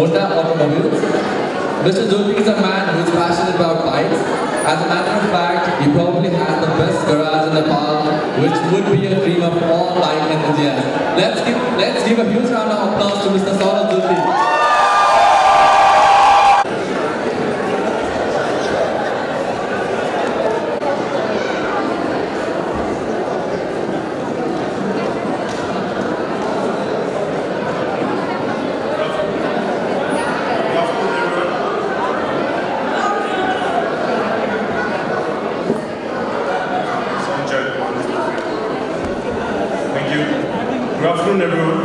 Honda Automobiles. Mr. Jyoti is a man who is passionate about bikes. As a matter of fact, he probably has the best garage in Nepal, which would be a dream of all bike enthusiasts. Let's give a huge round of applause to Mr. Saurabh Jyoti. Good afternoon, everyone.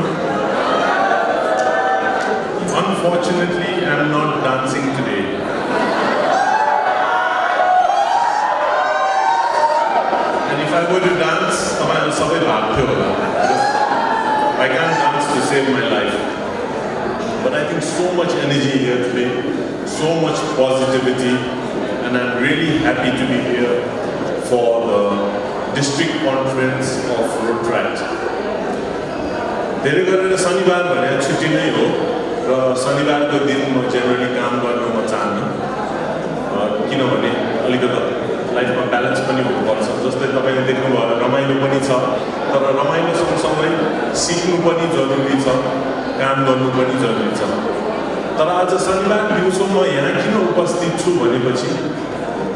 Unfortunately, I'm not dancing today. And if I were to dance, I can't dance to save my life. But I think so much energy here today, so much positivity, and I'm really happy to be here for the District Conference of Rotaract. धेरै गरेर शनिबार भने छुट्टी नै हो र शनिबारको दिन म generally काम गर्न म चाहन्न किनभने अलिकति लाइफमा ब्यालेन्स पनि हुनुपर्छ जस्तै तपाईले देख्नुभयो रमाइलो पनि छ तर रमाइलो सँगसँगै सिक्नु पनि जरुरी छ काम गर्नु पनि जरुरी छ तर आज शनिबार दिउँसो म यहाँ किन उपस्थित छु भनेपछि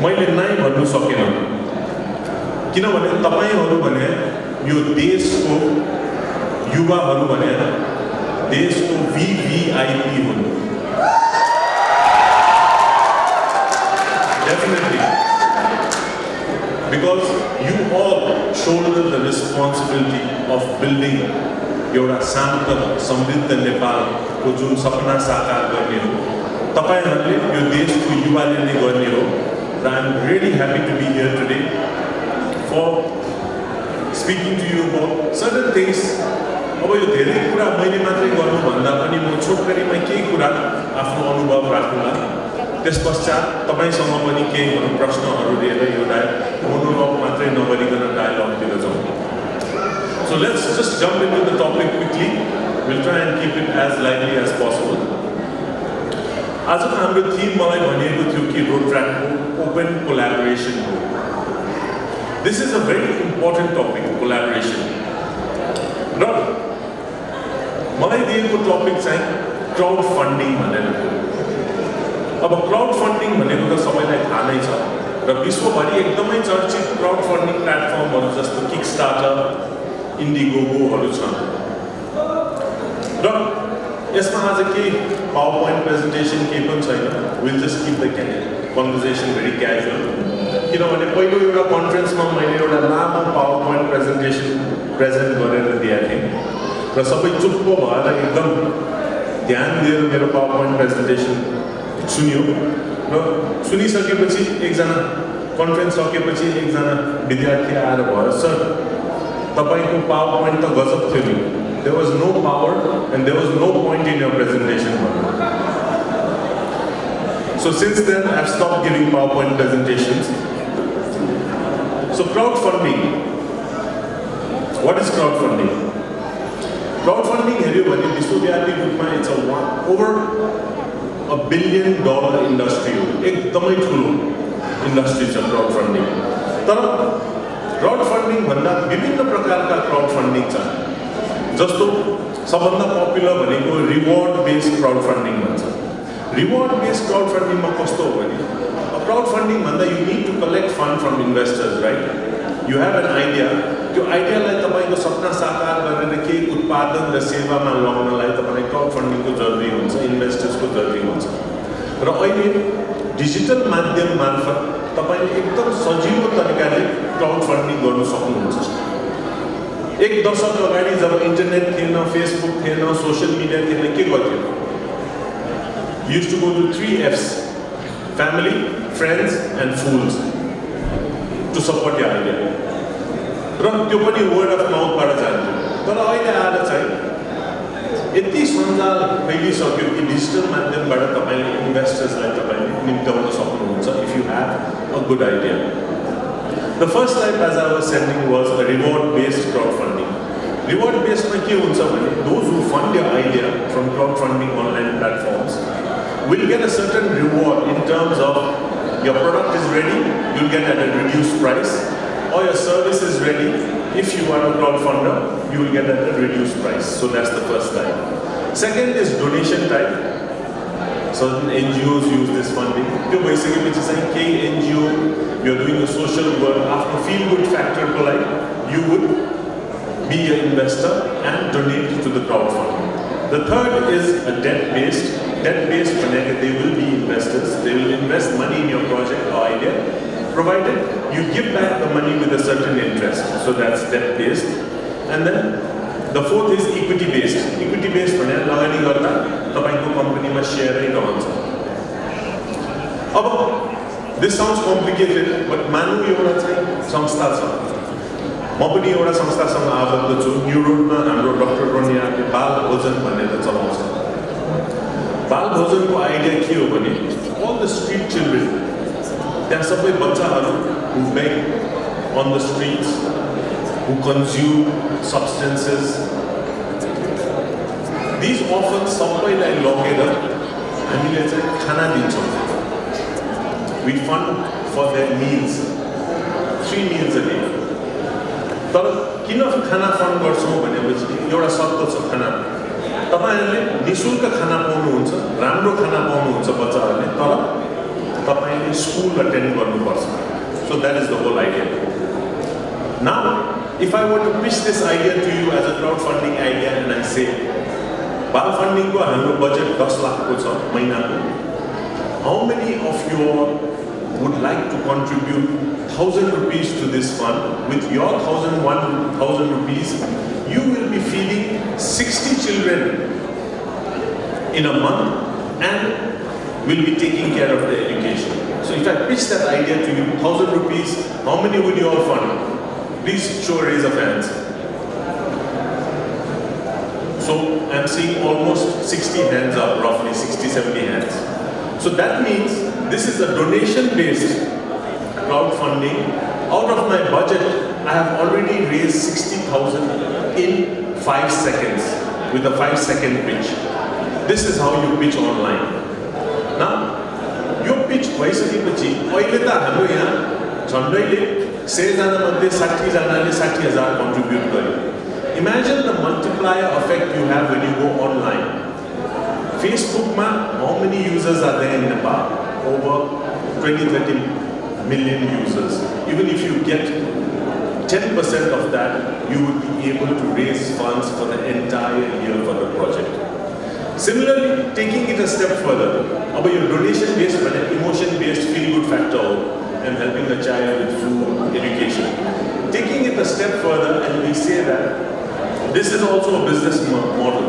मैले नाइ भन्नु सकेन किनभने तपाईहरु भने यो देशको युवाहरु भने देशको VVIP हुन् definitely because you all shoulder the responsibility of building एउटा शान्त समृद्ध नेपालको जुन सपना साकार गर्ने हो तपाईहरुले यो देशको युवाले नै गर्ने हो र I am really happy to be here today for speaking to you about certain things. अब यो धेरै कुरा मैले मात्रै गर्नु भन्दा पनि म छोटकरीमा केही कुरा आफ्नो अनुभव राख्नुला त्यसपश्चात तपाईसँग पनि केही प्रश्नहरु लिएर यो मोनोलग मात्रै नगरिकन डायलगतिर जाउँ So let's just jump into the topic quickly. We'll try and keep it as lively as possible. आजको हाम्रो थीम मलाई भनिएको थियो कि रोटरैक्टको ओपन कोलैबोरेसन हो This is a very important topic, collaboration. र मलाई दिएको टपिक चाहिँ क्राउड फन्डिङ भनेर अब क्राउड फन्डिङ भनेको त सबैलाई थाहा नै छ र विश्वभरि एकदमै चर्चित क्राउड फन्डिङ प्लेटफर्महरु जस्तो किकस्टार्टर इन्डिगोगोहरु छन् र यसमा आज केही पावर पोइन्ट प्रेजेन्टेसन केही पनि छैन will just keep the conversation very casual किनभने पहिलो एउटा कन्फरेन्समा मैले एउटा लामो पावर पोइन्ट प्रेजेन्टेसन प्रेजेन्ट गरेर दिएको थिएँ र सबै चुप्प भएर एकदम ध्यान दिएर मेरो पावर पोइन्ट प्रेजेन्टेसन सुन्यो र सुनिसकेपछि एकजना कन्फरेन्स सकेपछि एकजना विद्यार्थी आएर भयो सर तपाईको पावर पोइन्ट त गजब थियो नि there was no power and there was no point in your presentation so since then I've stopped giving PowerPoint presentations so crowdfunding what is crowdfunding crowdfunding हेर्यो भने विश्वव्यापी रूपमा it's over $1 billion industry हो एकदमै ठुलो इन्डस्ट्री छ crowdfunding तर crowdfunding भन्दा विभिन्न प्रकारका crowdfunding छन् जस्तो सबभन्दा पपुलर भनेको रिवार्ड बेस्ड क्राउडफन्डिङ भन्छ रिवार्ड बेस्ड क्राउडफन्डिङमा कस्तो हो भने क्राउडफन्डिङ भन्दा you need to collect fund from investors right you have an idea त्यो आइडियालाई तपाईको सपना साकार गरेर केही उत्पादन र सेवामा लगाउनलाई तपाईलाई क्राउडफन्डिङको जरुरी हुन्छ इन्भेस्टर्सको जरुरी हुन्छ र अहिले डिजिटल माध्यम मार्फत तपाईले एकदम सजिलो तरिकाले क्राउडफन्डिङ गर्न सक्नुहुन्छ एक दशक अगाडि जब इन्टरनेट थिएन फेसबुक थिएन सोशल मिडिया थिएन के गर्थ्यो used to go to 3 F's family friends and fools to support your idea र त्यो पनि वर्ड अफ माउथ बाट जान्थ्यो तर अहिले आएर चाहिँ यति सञ्जाल फैलिसक्यो कि डिजिटल माध्यमबाट तपाईले इन्भेस्टर्सलाई तपाईले निम्त्याउन सक्नुहुन्छ if you have a good idea The first type, as I was sending, was a reward-based crowdfunding. Reward based में क्या होता है? Those who fund your idea from crowdfunding online platforms will get a certain reward in terms of your product is ready, you'll get at a reduced price, or your service is ready. If you are a crowdfunder, you will get at a reduced price. So that's the first type. Second is donation type. Certain NGOs use this funding. So basically, which is saying, NGO, you're doing a social work, after feel-good factor, you would be an investor and donate to the crowdfunding. The third is a debt-based. Debt-based, they will be investors. They will invest money in your project or idea, provided you give back the money with a certain interest. So that's debt-based. And then the fourth is equity-based. Equity-based, the company must share it on. This sounds complicated, but Manu, you want to say samstha. Mopadi एउटा संस्थासँग आबद्ध छु new रोडमा हाम्रो doctor रोनियाले बाल भोजन भनेर चलाउँछ बाल भोजनको आइडिया के हो भने all the street children त्यहाँ सबै बच्चाहरू who beg on the streets who consume substances these often सबैलाई लगेर हामीले चाहिँ खाना दिन्छौँ we fund for their meals 3 meals a day तर किन खाना फन्ड गर्छौं भनेपछि एउटा शर्त छ खाना तपाईहरुले निशुल्क खाना पाउनुहुन्छ राम्रो खाना पाउनुहुन्छ बच्चाहरुले तर तपाईले स्कुल अटेन्ड गर्नुपर्छ so that is the whole idea now if I were to pitch this idea to you as a crowdfunding idea and I say बाल फन्डिङ को हाम्रो बजेट 10 लाख को छ महिनाको how many of you would like to contribute 1,000 rupees to this fund? With your 1,000 rupees, you will be feeding 60 children in a month and will be taking care of their education. So if I pitch that idea to you, 1,000 rupees, how many would you all fund? Please show a raise of hands. So I'm seeing almost 60 hands up, roughly 60, 70 hands. So that means this is a donation-based crowdfunding. Out of my budget, I have already raised 60,000 in 5 seconds with a 5-second pitch. This is how you pitch online. Now, your pitch भइसकेपछि अहिले त हाम्रो यहाँ झन्डैले 100 जना मध्ये 60 जनाले 60,000 contribute गर्यो. Imagine the multiplier effect you have when you go online. Facebook ma, how many users are there in Nepal? Over 20-30 million users. Even if you get 10% of that, you would be able to raise funds for the entire year for the project. Similarly, taking it a step further, about your donation-based and emotion-based feel-good factor and helping the child with food, education. Taking it a step further, and we say that this is also a business model.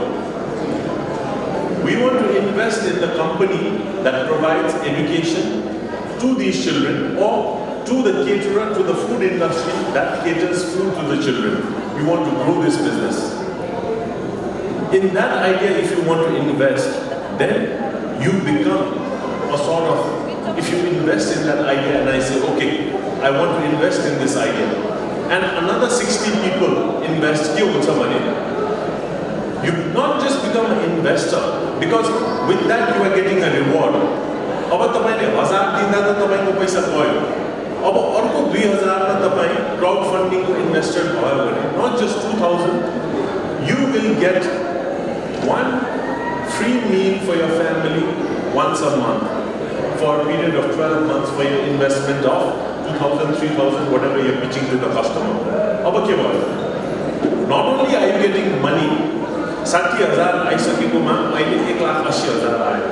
We want to invest in the company that provides education to these children or to the caterer, to the food industry that caters food to the children. We want to grow this business. In that idea, if you want to invest, then you become a sort of, if you invest in that idea and I say, okay, I want to invest in this idea, and another 60 people invest, you not just become an investor, because with that you are getting a reward. अब तपाईले 1000 दिँदा त तपाईको पैसा गयो. अब अर्को 2000 मा तपाई क्राउड फन्डिङ को इन्भेस्टर भयो भने not just 2000 you will get one free meal for your family once a month for a period of 12 months for your investment of 2000 3000 whatever you're pitching to the customer. अब के भयो? Not only are you getting money 60,000 आइसकेकोमा अहिले 1,80,000 आयो.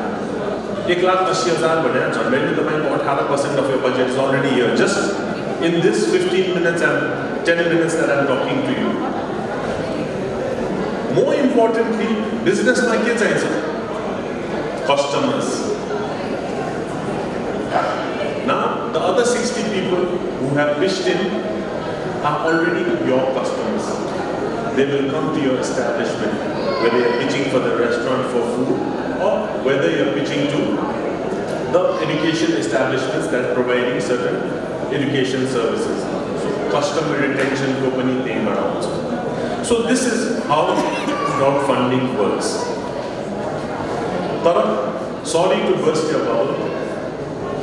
1,80,000 भनेर झन्डैले तपाईको 18% of your budget is already here just in this 15 minutes and 10 minutes that I'm talking to you. More importantly, business ma ke chahiन्छ? Customers. Now, the other 60 people who have pitched in are already your customers. They will come to your establishment, whether you're pitching for the restaurant for food or whether you're pitching to the education establishments that are providing certain education services. So customer retention company thing also. So this is how crowdfunding works. But sorry to burst your bubble.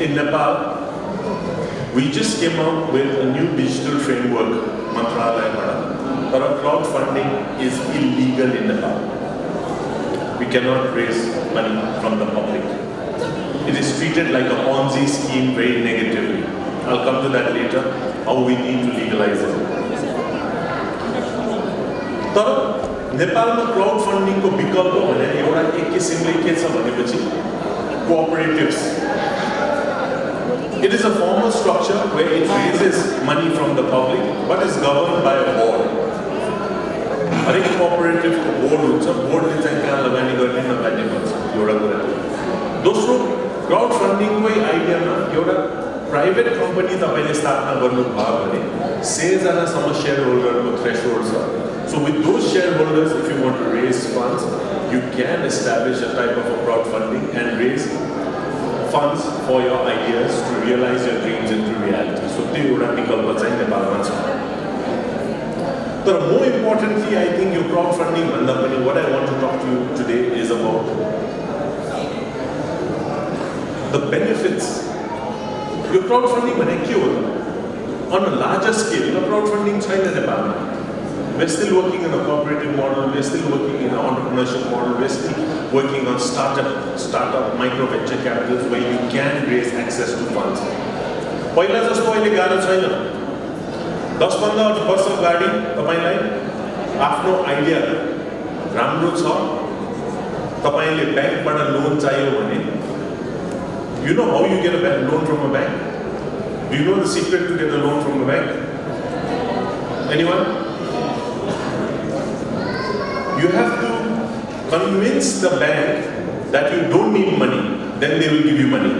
In Nepal, we just came out with a new digital framework, Mantralaya. But crowdfunding is illegal in Nepal. We cannot raise money from the public. It is treated like a Ponzi scheme very negatively. I'll come to that later, how we need to legalize it. तर नेपालमा क्राउडफन्डिङ को विकल्प भनेर एउटा एक किसिमले के छ भनेपछि cooperatives. It is a formal structure where it raises money from the public but is governed by a board. हरेक cooperative को board हुन्छ, boardले चाहिँ कहाँ लगानी गर्ने नगर्ने भन्छ एउटा कुरा। दोस्रो क्राउडफन्डिङ कै आइडियामा एउटा प्राइभेट कम्पनी तपाईले स्थापना गर्नुभयो भने 100 जनासम्म शेयरहोल्डरको थ्रेशोल्ड छ। So with those shareholders, if you want to raise funds, you can establish a type of a crowdfunding and raise funds for your ideas to realize your dreams into reality. So त्यो एउटा विकल्प चाहिँ नेपालमा छ। But more importantly, I think your crowdfunding भन्दा पनि what I want to talk to you today is about the benefits. Your crowdfunding भने के हो? On a larger scale, your crowdfunding छैन नेपालमा. We're still working in a cooperative model, we're still working in an entrepreneurship model, we're still working on startup micro venture capitals where you can raise access to funds. पहिला जस्तो अहिले गाह्रो छैन। 10-15 वर्ष अगाडि तपाईलाई आफ्नो आइडिया राम्रो छ, तपाईले बैंकबाट लोन चाहियो भने you know how you get a loan from a bank? Do you know the secret to get a loan from a bank? Anyone? You have to convince the bank that you don't need money, then they will give you money.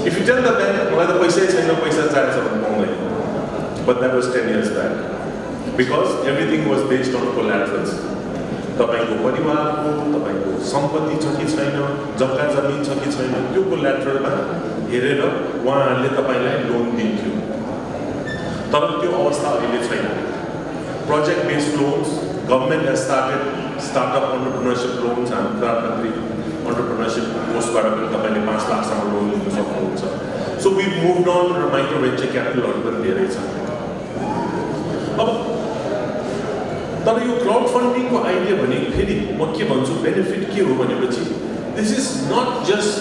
If you tell the bank, well, the paisa chaina paisa chahiन्छ, but that was 10 years back, because everything was based on collaterals. तपाईको परिवारको, तपाईको सम्पत्ति छ कि छैन, जग्गा जमिन छ कि छैन, त्यो कोल्याटरलमा हेरेर उहाँहरूले तपाईलाई लोन दिन्थ्यो। तर त्यो अवस्था अहिले छैन। Project based loans, government has started startup entrepreneurship loans and प्रधानमन्त्री entrepreneurship कोषबाट पनि तपाईले 5 लाखसम्म लोन लिन सक्नुहुन्छ। So we've moved on raw micro venture capitalहरु पनि धेरै छ। अब तर यो क्राउडफन्डिङ को आइडिया भने फेरि म के भन्छु बेनिफिट के हो भनेपछि this is not just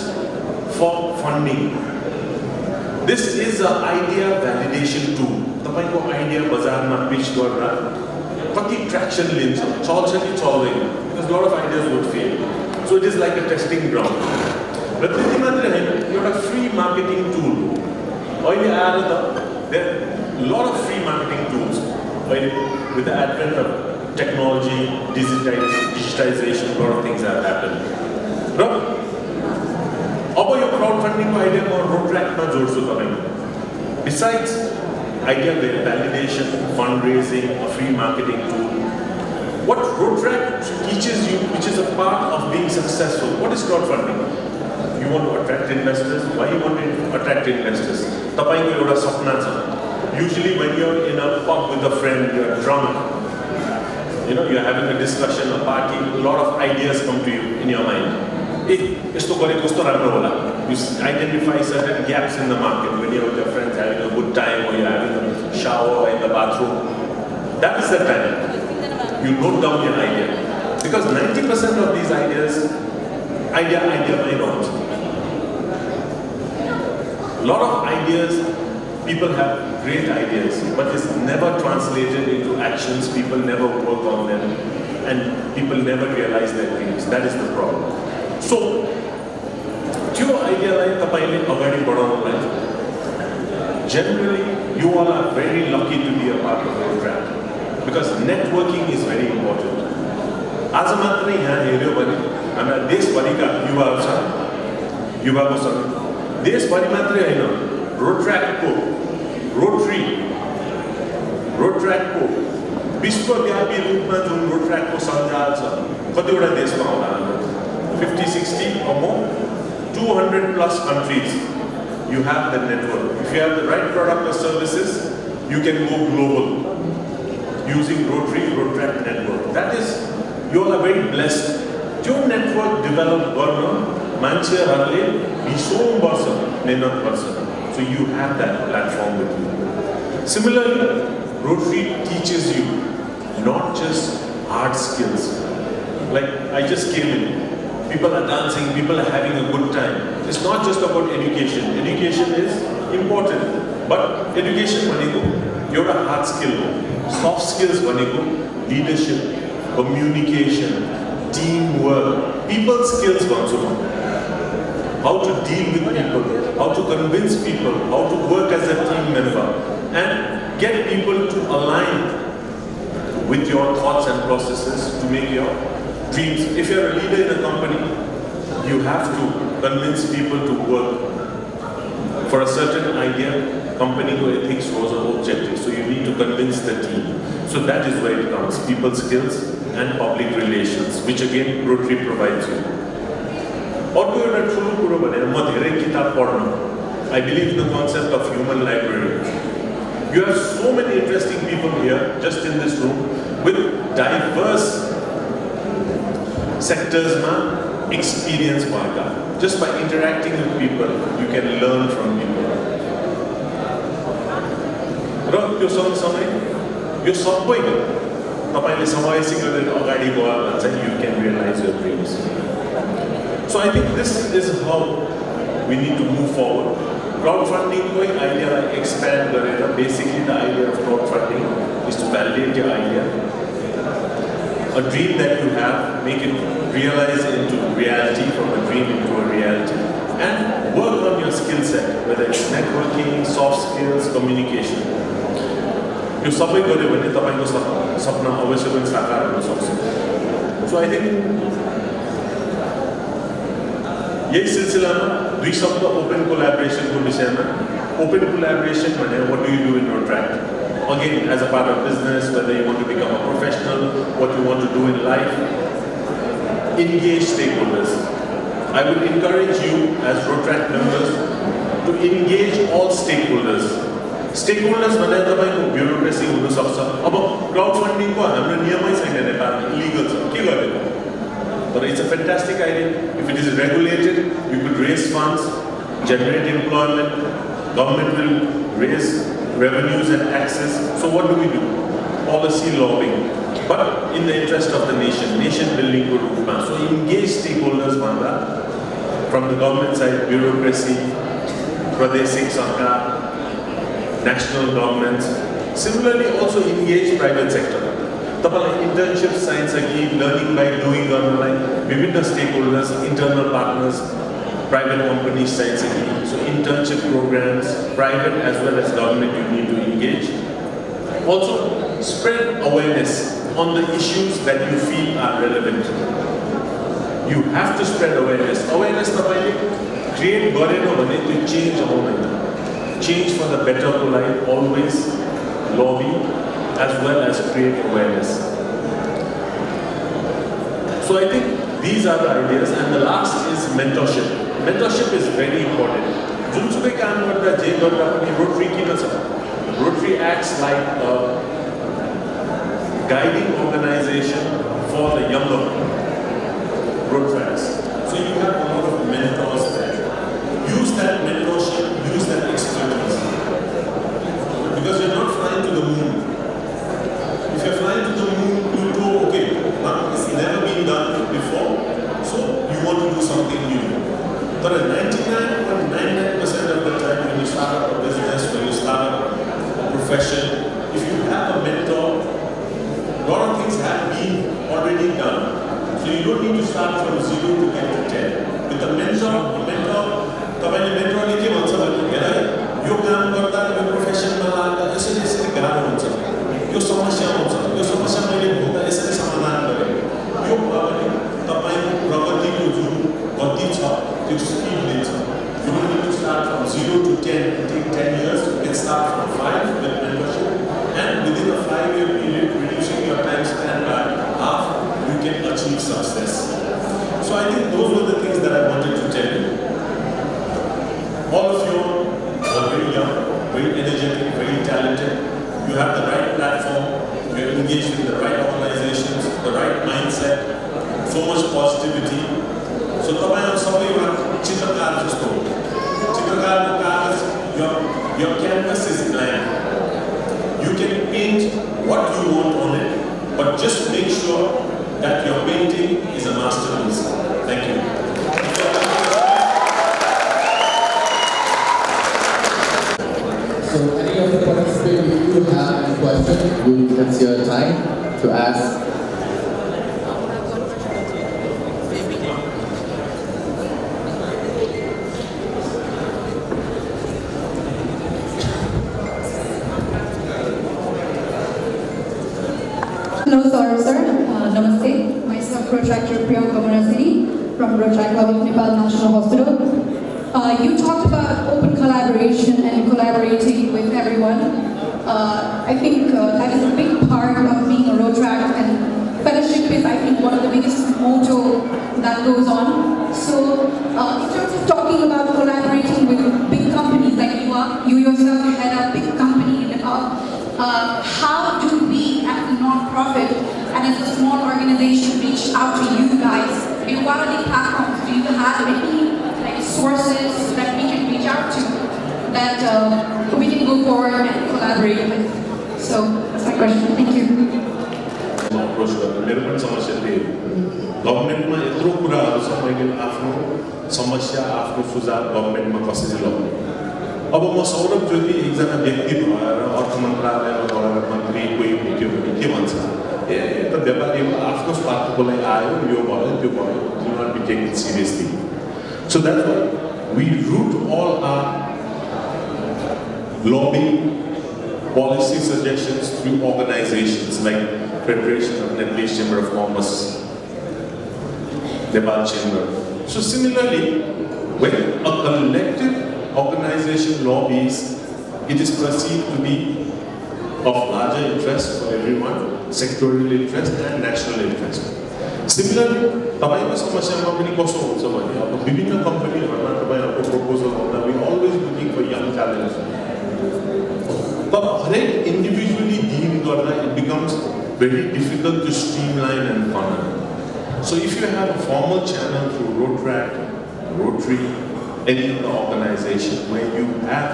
for funding. This is a idea validation tool. तपाईको आइडिया बजारमा पिच गर्दा कति ट्र्याक्सन लिन्छ, चल्छ कि चल्दैन, because lot of ideas would fail. So it is like a testing ground. र त्यति मात्रै हैन, एउटा फ्री मार्केटिङ टुल हो। अहिले आएर त there are lot of free marketing tools. अहिले with the advent of technology, digitization, lot of things have happened. र अब यो क्राउडफन्डिङ को आइडिया म रोटरैक्ट मा जोड्छु तपाईको। Besides idea validation, fundraising, a free marketing tool, what Rotaract teaches you, which is a part of being successful, what is crowdfunding? You want to attract investors. Why you want to attract investors? तपाईको एउटा सपना छ। Usually when you're in a pub with a friend, you're drunk, you know, you're having a discussion, a party, a lot of ideas come to you in your mind. यस्तो गरे कस्तो राम्रो होला। You identify certain gaps in the market when you're with your friends having a good time or you're having a shower in the bathroom. That is the time. You note down your idea. Because 90% of these ideas, idea may not. A lot of ideas, people have great ideas, but it's never translated into actions, people never work on them, and people never realize their dreams. That is the problem. So, त्यो आइडियालाई तपाईले अगाडि बढाउनलाई generally you all are very lucky to be a part of Rotaract because networking is very important. आज मात्रै यहाँ हेर्यो भने हाम्रा देशभरिका युवाहरू छन्, युवाको सङ्घ देशभरि मात्रै हैन रोटरैक्टको रोटरैक्टको विश्वव्यापी रूपमा जुन रोटरैक्टको सञ्जाल छ कतिवटा देशमा होला 50, 60 or more, 200 plus countries, you have the network. If you have the right product or services, you can go global. using Rotaract network. That is, you all are very blessed. Your network developed मान्छेहरूले 20 वर्ष मेहनत गर्छन्. So you have that platform with you. Similarly, Rotary teaches you not just hard skills. Like I just came in, people are dancing, people are having a good time. It's not just about education. Education is important, but education भनेको एउटा hard skill हो. Soft skills भनेको leadership, communication, teamwork, people skills भन्छु म. How to deal with people, how to convince people, how to work as a team member, and get people to align with your thoughts and processes to make your dreams. If you're a leader in a company, you have to convince people to work for a certain idea, company ethics was an objective. So you need to convince the team. So that is where it comes, people skills and public relations, which again Rotary provides you. अर्को एउटा ठुलो कुरो भनेर म धेरै किताब पढ्न. I believe in the concept of human library. You have so many interesting people here, just in this room, with diverse sectors ma experience bhaka. Just by interacting with people, you can learn from people. र त्यो सँगसँगै यो सबै तपाईले समावेशी गरेर अगाडि गयो भने चाहिँ you can realize your dreams. So I think this is how we need to move forward. Crowdfunding koi idea like expand garera. Basically the idea of crowdfunding is to validate your idea. A dream that you have, make it realize into reality, from a dream into a reality. And work on your skill set, whether it's networking, soft skills, communication. You sabai garyo bhane tapaiko sapna avasya pani sakar huna सक्छ. So I think यही सिलसिलामा दुई शब्द open collaboration को विषयमा. Open collaboration भनेर what do you do in Rotaract? Again, as a part of business, whether you want to become a professional, what you want to do in life, engage stakeholders. I would encourage you as Rotaract members to engage all stakeholders. Stakeholders भनेर तपाईको bureaucracy हुन सक्छ. अब crowdfunding को हाम्रो नियमै छैन नेपालमा, illegal छ. के गर्ने? But it's a fantastic idea. If it is regulated, you could raise funds, generate employment, government will raise revenues and taxes. So what do? Policy lobbying. But in the interest of the nation building ko roopma. So engage stakeholders bhanda, from the government side, bureaucracy, Pradeshik Sarkar, national governments. Similarly also engage private sector. तपाईलाई internship science agi learning by doing गर्नलाई विभिन्न stakeholders, internal partners, private companies science agi. So internship programs, private as well as government, you need to engage. Also spread awareness on the issues that you feel are relevant. You have to spread awareness. Awareness तपाईले create गरेन भने त्यो change आउँदैन. Change for the better को लागि always lobby as well as create awareness. So I think these are the ideas, and the last is mentorship. Mentorship is very important. जुनसुकै काम गर्दा जे गर्दा पनि Rotary किन छ? Rotary acts like a guiding organization for the younger Rotaracts. So you have a lot of mentors there. Use that mentorship, use that expertise. Because you're not flying to the moon. If you're flying to the moon, you know, okay, it's never been done before, so you want to do something new. But 99.99% of the time when you start up a business, when you start up a profession, if you have a mentor, a lot of things have been already done. So you don't need to start from 0 to get to 10. With a mentor, तपाईले मेन्टरले के भन्छ भने हेर यो काम गर्दा यो प्रोफेसनमा लाग्दा यसरी गाह्रो हुन्छ. यो समस्या आउँछ. यो समस्या मैले भोग्दा यसरी समाधान गरे. यो भयो भने तपाईको प्रगतिको जुन गति छ त्यो स्पिड दिन्छ. You don't need to start from 0 to 10. It takes 10 years. You can start from 5 with mentorship, and within a 5-year period, reducing your time span by half, you can achieve success. So I think those were the things that I wanted to tell you. All of you are very young, very energetic, very talented. You have the right platform. You have engaged in the right organizations, the right mindset, so much positivity. So तपाईहरु सबैमा चित्रकार जस्तो हो. चित्रकारको कागज your canvas is blank. You can paint what you want on it, but just make sure that your painting is a masterpiece. Thank you. So any of the participants, if you have any question, it's your time to ask. Hello, Saurabh sir. Namaste. Myself, Rotaract from Rotaract Club of Nepal National Hospital. You talked about open collaboration and collaborating with everyone. I think that is a big part of being a Rotaract, and fellowship is, I think, one of the biggest motto that goes on. So, in terms of talking about collaborating with big companies like you yourself head a big company in Nepal, how do we, as a non-profit and as a small organization, reach out to you guys? What are the platforms? Do you have any sources that we can reach out to that we can go forward and collaborate with? So that's my question. Thank you. मेरो पनि समस्या थियो. गभर्नमेन्टमा यत्रो कुराहरू छ, मैले आफ्नो समस्या, आफ्नो सुझाव गभर्नमेन्टमा कसरी लगाउने. अब म सौरभ ज्योति एकजना व्यक्ति भएर अर्थ मन्त्रालयमा गएर मन्त्री कोही भेट्यो भने के भन्छ, ए त व्यापारी हो, आफ्नो स्वार्थको लागि आयो, यो भयो त्यो भयो, do not be taken seriously. So that's why we root all our lobbying policy suggestions through organizations like Federation of Nepalese Chamber of Commerce, Nepal Chamber. So similarly, when a collective organization lobbies, it is perceived to be of larger interest for everyone, sectorial interest and national interest. Similarly, तपाईको समस्यामा पनि कस्तो हुन्छ भने अब विभिन्न कम्पनीहरुमा तपाईहरुको proposal आउँदा we always looking for young talent. But हरेक individually deal गर्दा it becomes very difficult to streamline and funnel. So if you have a formal channel through Rotaract, Rotary, any other organization where you have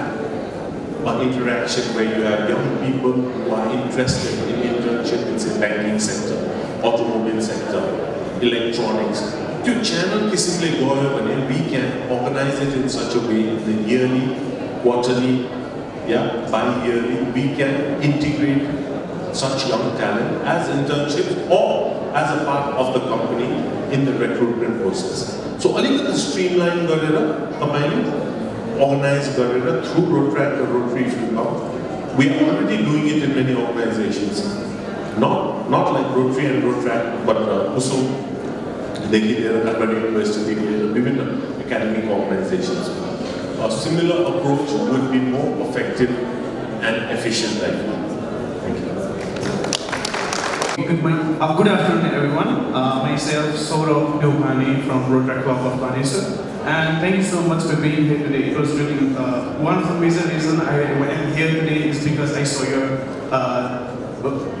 an interaction where you have young people who are interested in internship in say banking sector, automobile sector, electronics, to channel किसिमले गयो भने we can organize it in such a way that yearly, quarterly, bi-yearly we can integrate such young talent as internships or as a part of the company in the recruitment process. So अलिकति streamline गरेर तपाईले organize गरेर through Rotaract or Rotary if you know. We are already doing it in many organizations. Not like Rotary and Rotaract, but also देखि लिएर काठमाडौँ युनिभर्सिटीदेखि लिएर विभिन्न academic organizations. A similar approach would be more effective and efficient, I think. Thank you. Good afternoon, everyone. Myself, Saurabh Jyoti from Rotaract Club of Bhutan, and thank you so much for being here today. It was really one of the major reasons I am here today is because I saw your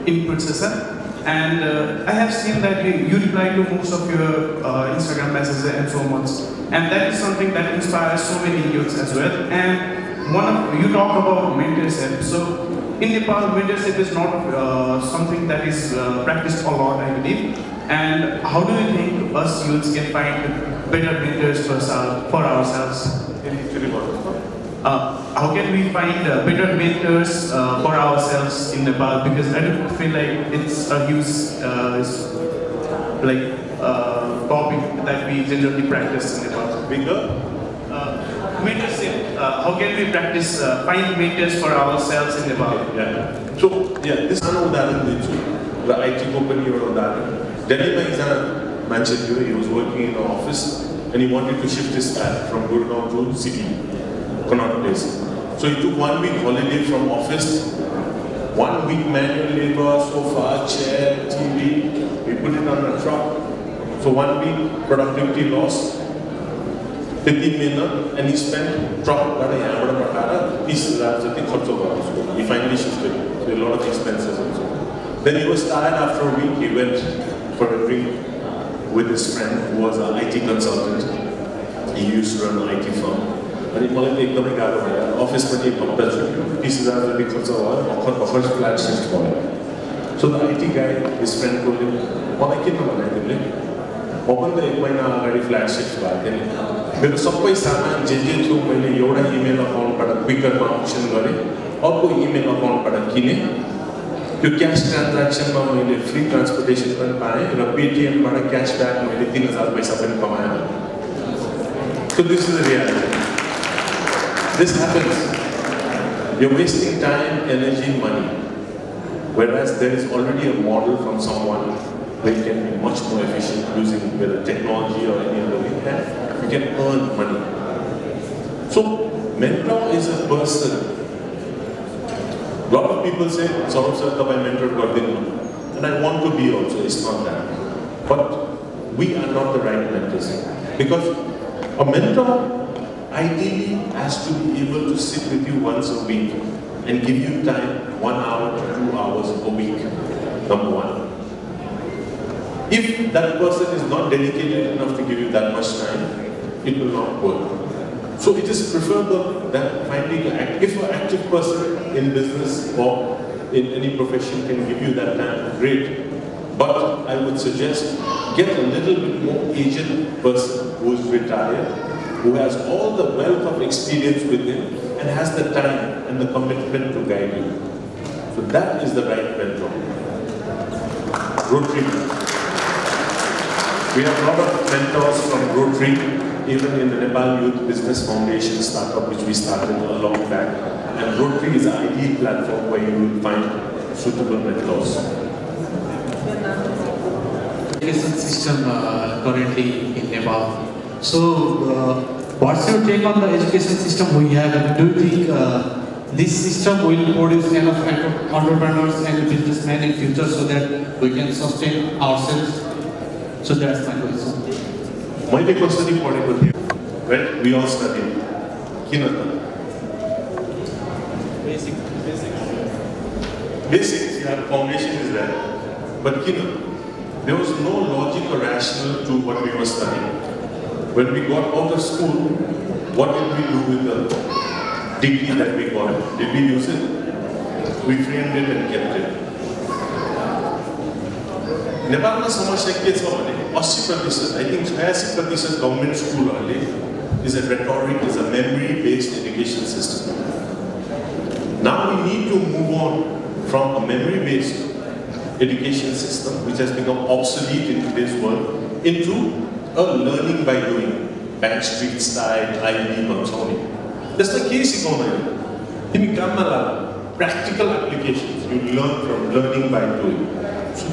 inputs, sir. And I have seen that you reply to most of your Instagram messages and so much, and that is something that inspires so many youths as well. And you talk about mentorship. So in Nepal, mentorship is not something that is practiced a lot, I believe. And how do you think us youths can find better mentors for ourselves? How can we find better mentors for ourselves in Nepal? Because I don't feel like it's a huge topic that we generally practice in Nepal. Bigger? Mentorship. How can we practice find mentors for ourselves in Nepal? So this is an उदाहरण दिन्छु र IT company एउटा उदाहरण. Delhi is a man he was working in an office and he wanted to shift his flat from Gurgaon to city, Connaught Place. So he took 1 week holiday from office, 1 week manual labor, sofa, chair, TV, we put it on a truck. So 1 week productivity loss, 15 minutes, and he spent truck he finally shifted. So a lot of expenses also. Then he was tired after a week. He went for a drink with his friend who was an IT consultant. He used to run an IT firm. And he told me, office पनि हप्ता छुट्यो 30,000 जति खर्च भयो first flat shift भयो so the IT guy his friend told him मलाई किन भने तिमीले म पनि त एक महिना अगाडि फ्ल्याट शिफ्ट भएको थिएँ मेरो सबै सामान जे थियो मैले एउटा इमेल अकाउन्टबाट क्विकरमा अप्सन गरेँ अर्को इमेल अकाउन्टबाट किनेँ त्यो क्यास ट्रान्ज्याक्सनमा मैले फ्री ट्रान्सपोर्टेसन पनि पाएँ र पेटिएमबाट क्यासब्याक मैले 3,000 पैसा पनि कमाएँ So this is the reality. This happens. You're wasting time, energy, money. Whereas there is already a model from someone where you can be much more efficient using whether technology or any other way, and you can earn money. So mentor is a person. A lot of people say, Saurabh sir, my mentor got in. And I want to be also, it's not that. But we are not the right mentors. Because a mentor ideally has to be able to sit with you once a week and give you time 1 hour to 2 hours a week, number one. If that person is not dedicated enough to give you that much time, it will not work. So it is preferable that finding if an active person in business or in any profession can give you that time, great. But I would suggest get a little bit more aged person who is retired, who has all the wealth of experience with him and has the time and the commitment to guide you. So that is the right mentor. Rotary. We have a lot of mentors from Rotary, even in the Nepal Youth Business Foundation startup which we started a long back. And Rotary is an ideal platform where you will find suitable mentors. Education system currently in Nepal. So, what's your take on the education system we have? Do you think this system will produce enough entrepreneurs and businessmen in future so that we can sustain ourselves? So that's my question. My question is right? We all study. Kinata. Basics, yeah, foundation is there. But there was no logic or rationale to what we were studying. When we got out of school, what did we do with the degree that we got? Did we use it? We framed it and kept it. Nepal's samasya ke cha bhane 80%, I think 86% government school is a rhetoric, is a memory-based education system. Now we need to move on from a memory-based education system, which has become obsolete in today's world, into a learning by doing, Bank Street style, IB, Mansoni. That's the case economy. In practical applications, you learn from learning by doing. So,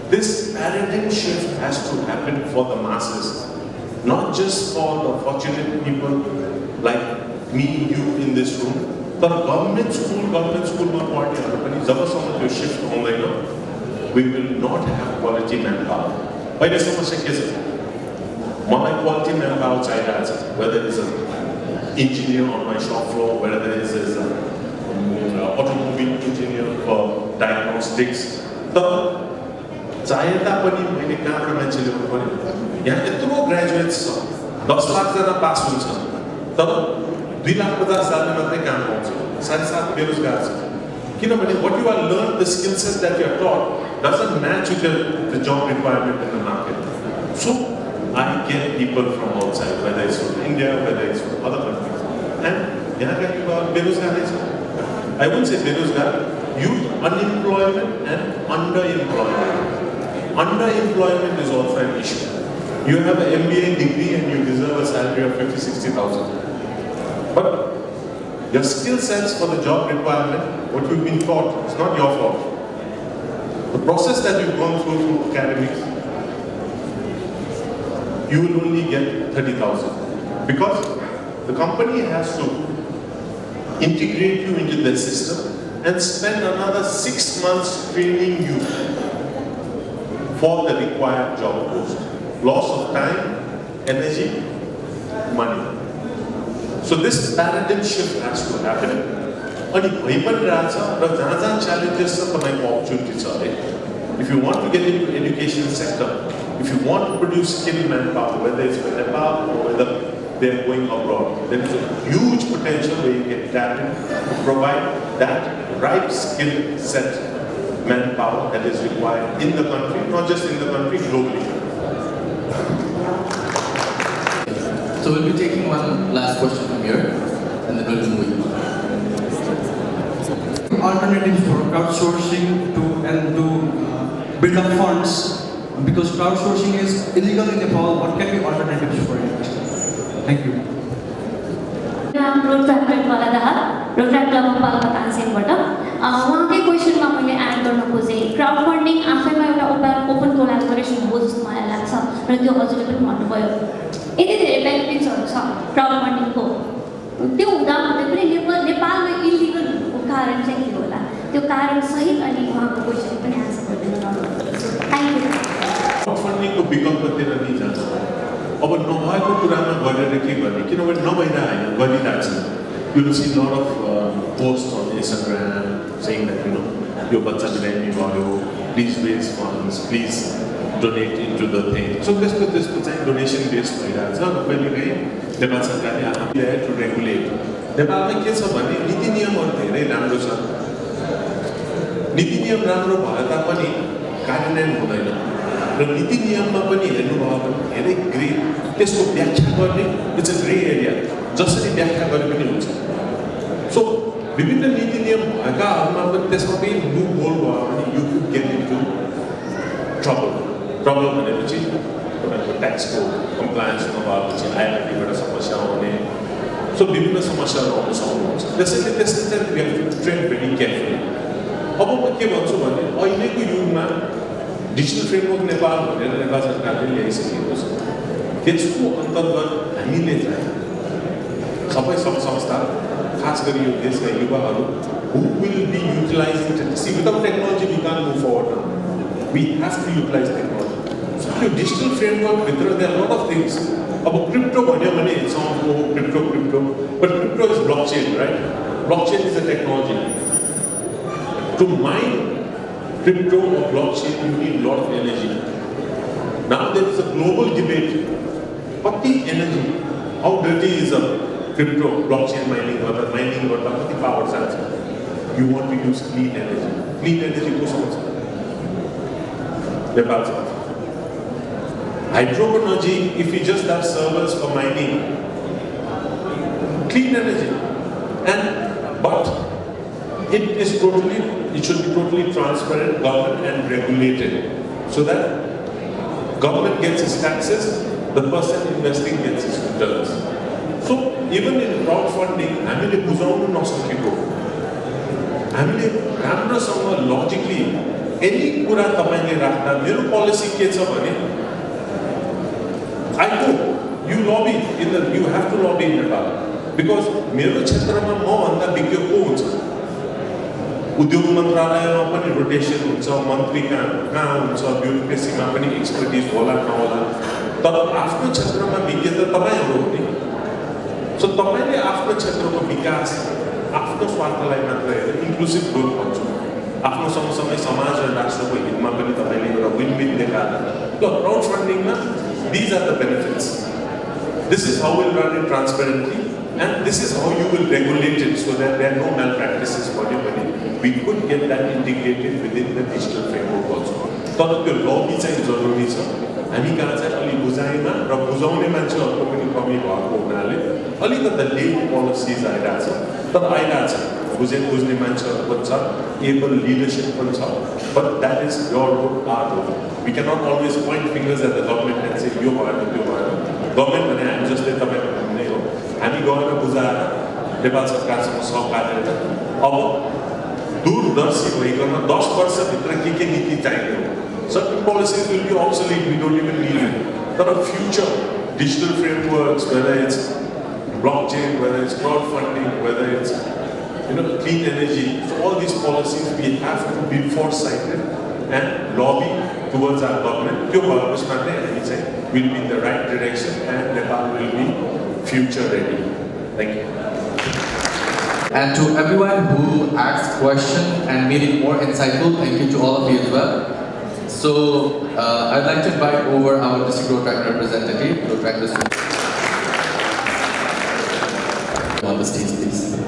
this paradigm shift has to happen for the masses, not just for the fortunate people like me, you in this room. The government school party shift we will not have quality manpower. Why does my quality manpower whether it's an engineer on my shop floor, whether it's an automobile engineer for diagnostics. Graduates 10 lakh जना पास हुन्छ तर 2,50,000 मात्रै काम पाउँछ 7.5 बेरोजगार छ किनभने what you are learned, the skill set that you are taught doesn't match with the job requirement in the market. So I get people from outside, whether it's from India, whether it's from other countries, and यहाँ का युवा बेरोजगार है. I wouldn't say बेरोजगार, youth unemployment and underemployment. Underemployment is also an issue. You have an MBA degree and you deserve a salary of 50,000-60,000. But your skill sets for the job requirement, what you've been taught, it's not your fault. The process that you've gone through academics, you will only get 30,000. Because the company has to integrate you into their system and spend another 6 months training you for the required job post. Loss of time, energy, money. So this paradigm shift has to happen. And challenges opportunities are. If you want to get into education sector, if you want to produce skilled manpower, whether it's for Nepal or whether they're going abroad, there is a huge potential where you can tap in to provide that right skill set manpower that is required in the country, not just in the country, globally. So we'll be taking one last question from here, and then we'll move on. Alternatives for crowdsourcing to build up funds, because crowdsourcing is illegal in Nepal. What can be alternatives for it? Thank you. Rotaract Club of Nepal-Bhutan उहाँकै क्वेसनमा मैले add गर्न खोजेँ क्राउडफन्डिङ आफैमा एउटा open collaboration हो जस्तो मलाई लाग्छ र त्यो हजुरले पनि भन्नुभयो यति धेरै बेनिफिट्सहरू छ क्राउडफन्डिङको त्यो हुँदाहुँदै पनि नेपालमा इलिगल हुनुको कारण चाहिँ के होला त्यो कारण सहित अनि उहाँको क्वेसन पनि आन्सर गरिदिनु सक्नुहुन्छ थ्याङ्क यू क्राउडफन्डिङको विकल्पतिर नि जान्छ अब नभएको कुरामा गरेर के गर्ने किनभने नभइरहेको होइन गरिरहेको छ You will see a lot of posts on Instagram saying that, your bacha bilai gayo, please raise funds, please donate into the thing. So this donation based bhayirahach cha र कहिले कहीँ नेपाल सरकारले आफूले to regulate. नेपालमा के छ भने नीति नियमहरु धेरै राम्रो छ. नीति नियम राम्रो भए तापनि कार्यान्वयन हुँदैन. र नीति नियममा पनि हेर्नुभयो भने धेरै ग्रे त्यसको व्याख्या गर्ने इट्स अ ग्रे एरिया. जसरी व्याख्या गरे पनि हुन्छ. सो विभिन्न नीति नियम भएकाहरूमा पनि त्यसमा पनि लुप होल भयो भने you could get into trouble भनेपछि तपाईँको ट्याक्सको कम्प्लायन्स नभएपछि आइआरटीबाट समस्या आउने सो विभिन्न समस्याहरू आउन सक्नुहुन्छ त्यसैले त्यसले चाहिँ we have to trade very carefully अब म के भन्छु भने अहिलेको युगमा डिजिटल फ्रेमवर्क नेपाल भनेर नेपाल सरकारले ल्याइसकेको छ त्यसको अन्तर्गत हामीले चाहिँ सबै संस्था खास गरी यो देशका युवाहरू who will be utilizing see without technology we can't move forward now. We have to utilize technology. So the digital framework there are a lot of things. About crypto it sounds crypto but crypto is blockchain, right? Blockchain is a technology. To mine crypto or blockchain you need a lot of energy. Now there is a global debate. What the energy? How dirty is a crypto, blockchain mining, or the power source. You want to use clean energy. Clean energy goes on. Hydro energy, if you just have servers for mining, clean energy. But it should be totally transparent, government and regulated. So that government gets its taxes, the person investing gets his returns. So even in crowdfunding, हामीले बुझाउनु नसकेको हामीले राम्रोसँग logically any कुरा तपाईले राख्दा मेरो policy के छ भने I hope you have to lobby in Nepal because मेरो क्षेत्रमा म भन्दा विज्ञ को हुन्छ उद्योग मन्त्रालयमा पनि रोटेसन हुन्छ मन्त्री कहाँ हुन्छ ब्युरोक्रेसीमा पनि एक्सपर्टिज होला नहोला तर आफ्नो क्षेत्रमा विज्ञ त तपाईहरु हो नि So, तपाईले आफ्नो क्षेत्रको विकास आफ्नो स्वार्थलाई मात्र हेरेर इन्क्लुसिभ ग्रोथ भन्छु आफ्नो सँगसँगै समाज र राष्ट्रको हितमा पनि तपाईले एउटा विन-विन देखाएर ल क्राउडफन्डिङमा these are the benefits. This is how we'll run it transparently and this is how you will regulate it so that there are no malpractices for anybody. We could get that integrated within the digital framework also. तर त्यो लबी चाहिँ जरुरी छ हामी कहाँ चाहिँ अलि बुझाइमा र बुझाउने मान्छेहरूको पनि कमी भएको हुनाले अलिकति लेट पोलिसिज आइरहेछ तर आइरहेछ बुझ्ने मान्छेहरू पनि छ एबल लिडरसिप पनि छ but that is your role our role we can not always point fingers at the government and say यो भएन त्यो भएन गभर्मेन्ट भने हामी जस्तै तपाईँको भन्ने हो हामी गएर बुझाएर नेपाल सरकारसँग सहकार्य अब दूरदर्शी भइकन 10 वर्षभित्र के नीति चाहिने हो certain policies will be obsolete, we don't even need it. There are future digital frameworks, whether it's blockchain, whether it's crowdfunding, whether it's clean energy. So all these policies we have to be foresighted and lobby towards our government. We'll be in the right direction and Nepal will be future ready. Thank you. And to everyone who asked questions and made it more insightful, thank you to all of you as well. So I'd like to invite over our district Rotaract representative, Rotaract District. On the stage, please.